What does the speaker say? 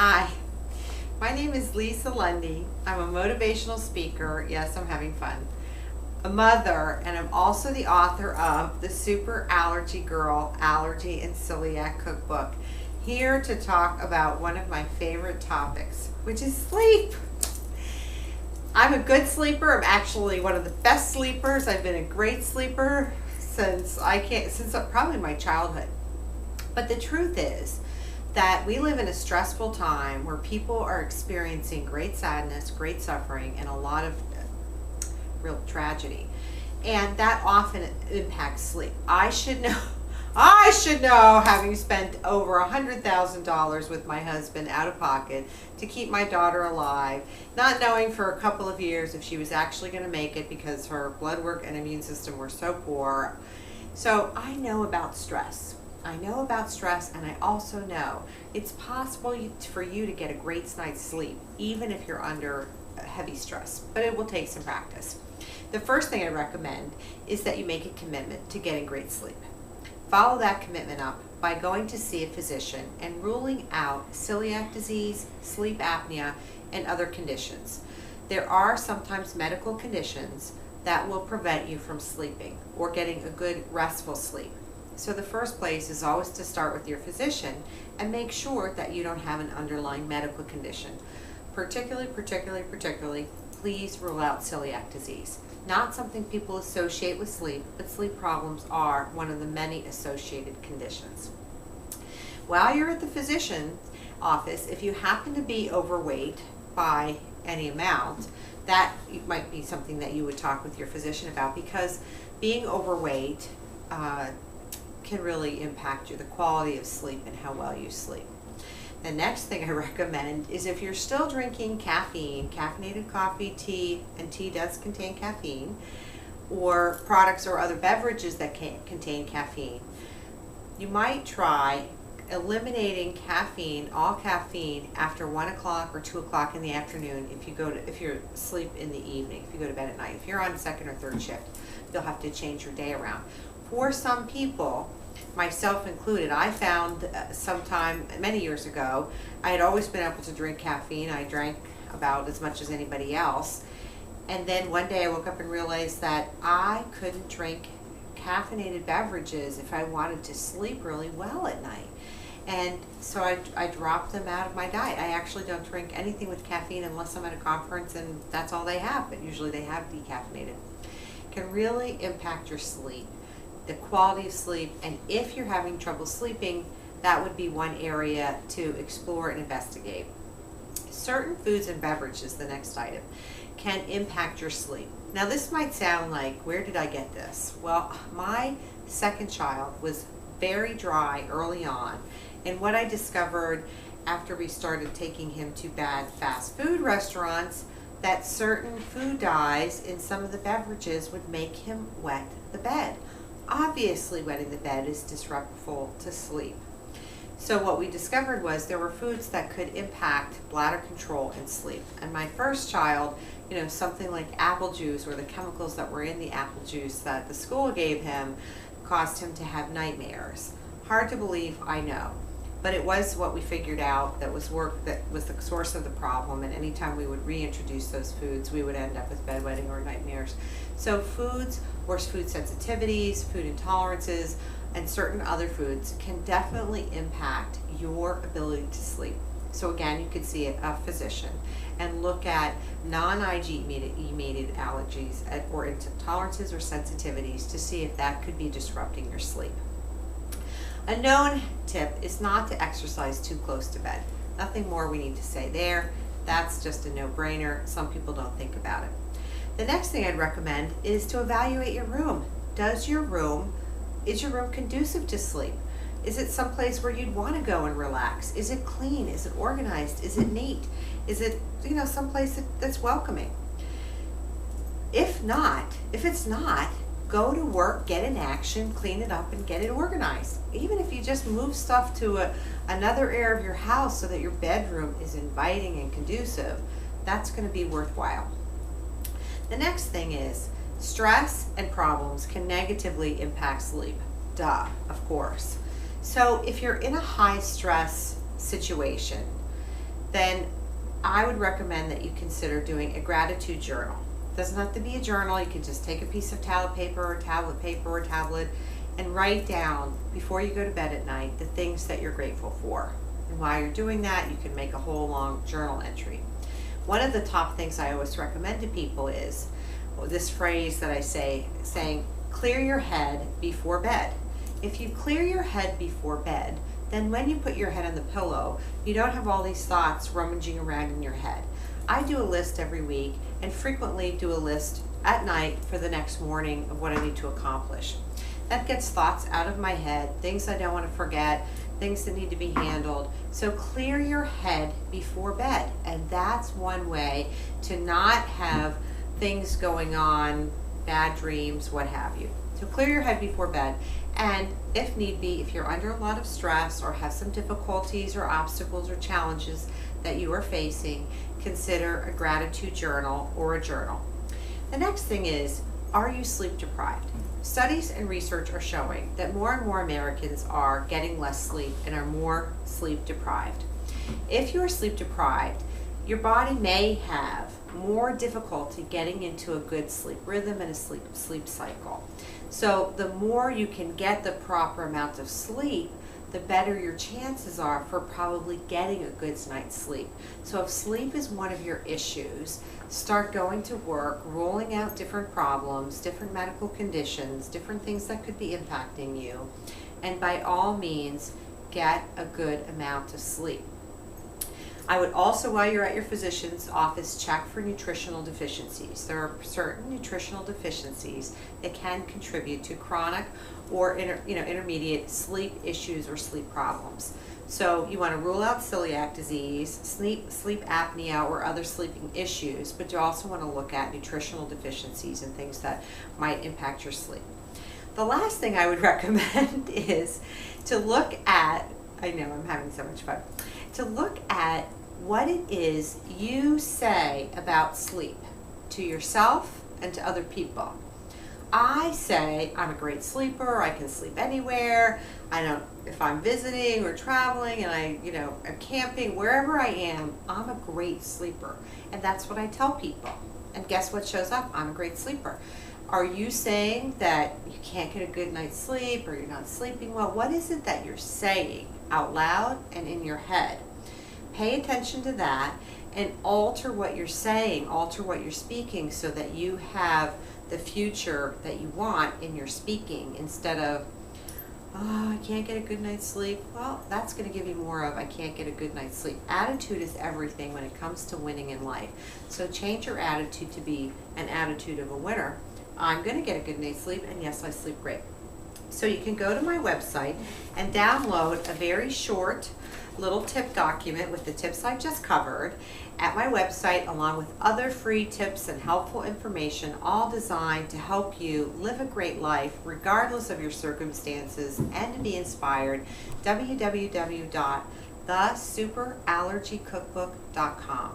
Hi, my name is Lisa Lundy. I'm a motivational speaker. Yes, I'm having fun. A mother, and I'm also the author of the Super Allergy Girl Allergy and Celiac Cookbook. Here to talk about one of my favorite topics, which is sleep. I'm a good sleeper. I'm actually one of the best sleepers. I've been a great sleeper since probably my childhood. But the truth is that we live in a stressful time where people are experiencing great sadness, great suffering, and a lot of real tragedy. And that often impacts sleep. I should know, having spent over $100,000 with my husband out of pocket to keep my daughter alive, not knowing for a couple of years if she was actually going to make it because her blood work and immune system were so poor. So I know about stress. And I also know it's possible for you to get a great night's sleep, even if you're under heavy stress, but it will take some practice. The first thing I recommend is that you make a commitment to getting great sleep. Follow that commitment up by going to see a physician and ruling out celiac disease, sleep apnea, and other conditions. There are sometimes medical conditions that will prevent you from sleeping or getting a good restful sleep. So the first place is always to start with your physician and make sure that you don't have an underlying medical condition. Particularly, please rule out celiac disease. Not something people associate with sleep, but sleep problems are one of the many associated conditions. While you're at the physician's office, if you happen to be overweight by any amount, that might be something that you would talk with your physician about, because being overweight can really impact the quality of sleep and how well you sleep. The next thing I recommend is if you're still drinking caffeine, caffeinated coffee, tea, and tea does contain caffeine, or products or other beverages that contain caffeine, you might try eliminating all caffeine after 1 o'clock or 2 o'clock in the afternoon if you sleep in the evening, if you go to bed at night. If you're on second or third shift, you'll have to change your day around. For some people, myself included, I found sometime many years ago, I had always been able to drink caffeine. I drank about as much as anybody else. And then one day I woke up and realized that I couldn't drink caffeinated beverages if I wanted to sleep really well at night. And so I dropped them out of my diet. I actually don't drink anything with caffeine unless I'm at a conference and that's all they have, but usually they have decaffeinated. It can really impact your sleep, the quality of sleep, and if you're having trouble sleeping, that would be one area to explore and investigate. Certain foods and beverages, the next item, can impact your sleep. Now this might sound like, where did I get this? Well, my second child was very dry early on, and what I discovered after we started taking him to bad fast food restaurants, that certain food dyes in some of the beverages would make him wet the bed. Obviously, wetting the bed is disruptful to sleep. So what we discovered was there were foods that could impact bladder control and sleep. And my first child, something like apple juice or the chemicals that were in the apple juice that the school gave him caused him to have nightmares. Hard to believe, I know. But it was what we figured out that was the source of the problem, and anytime we would reintroduce those foods, we would end up with bedwetting or nightmares. So foods or food sensitivities, food intolerances, and certain other foods can definitely impact your ability to sleep. So again, you could see a physician and look at non-IgE mediated allergies or intolerances or sensitivities to see if that could be disrupting your sleep. A known tip is not to exercise too close to bed. Nothing more we need to say there. That's just a no-brainer. Some people don't think about it. The next thing I'd recommend is to evaluate your room. Is your room conducive to sleep? Is it someplace where you'd want to go and relax? Is it clean? Is it organized? Is it neat? Is it, someplace that's welcoming? If it's not, go to work, get in action, clean it up, and get it organized. Even if you just move stuff to another area of your house so that your bedroom is inviting and conducive, that's going to be worthwhile. The next thing is stress and problems can negatively impact sleep. Duh, of course. So if you're in a high stress situation, then I would recommend that you consider doing a gratitude journal. It doesn't have to be a journal. You can just take a piece of tablet paper or tablet and write down before you go to bed at night the things that you're grateful for. And while you're doing that, you can make a whole long journal entry. One of the top things I always recommend to people is this phrase that I say, saying, clear your head before bed. If you clear your head before bed, then when you put your head on the pillow, you don't have all these thoughts rummaging around in your head. I do a list every week and frequently do a list at night for the next morning of what I need to accomplish. That gets thoughts out of my head, things I don't want to forget, things that need to be handled. So clear your head before bed, and that's one way to not have things going on, bad dreams, what have you. So clear your head before bed, and if need be, if you're under a lot of stress or have some difficulties or obstacles or challenges that you are facing, consider a gratitude journal or a journal. The next thing is, are you sleep deprived? Studies and research are showing that more and more Americans are getting less sleep and are more sleep deprived. If you are sleep deprived, your body may have more difficulty getting into a good sleep rhythm and a sleep cycle. So the more you can get the proper amount of sleep, the better your chances are for probably getting a good night's sleep. So if sleep is one of your issues, start going to work, rolling out different problems, different medical conditions, different things that could be impacting you, and by all means, get a good amount of sleep. I would also, while you're at your physician's office, check for nutritional deficiencies. There are certain nutritional deficiencies that can contribute to chronic or intermediate sleep issues or sleep problems. So you want to rule out celiac disease, sleep apnea, or other sleeping issues, but you also want to look at nutritional deficiencies and things that might impact your sleep. The last thing I would recommend is to look at, I know I'm having so much fun, to look at what it is you say about sleep to yourself and to other people. I say I'm a great sleeper, I can sleep anywhere, if I'm visiting or traveling and I'm camping, wherever I am, I'm a great sleeper. And that's what I tell people. And guess what shows up? I'm a great sleeper. Are you saying that you can't get a good night's sleep or you're not sleeping well? What is it that you're saying out loud and in your head? Pay attention to that and alter what you're saying, alter what you're speaking so that you have the future that you want in your speaking instead of, oh, I can't get a good night's sleep. Well, that's going to give you more of, I can't get a good night's sleep. Attitude is everything when it comes to winning in life. So change your attitude to be an attitude of a winner. I'm going to get a good night's sleep, and yes, I sleep great. So you can go to my website and download a very short little tip document with the tips I've just covered at my website, along with other free tips and helpful information, all designed to help you live a great life regardless of your circumstances and to be inspired. www.thesuperallergycookbook.com.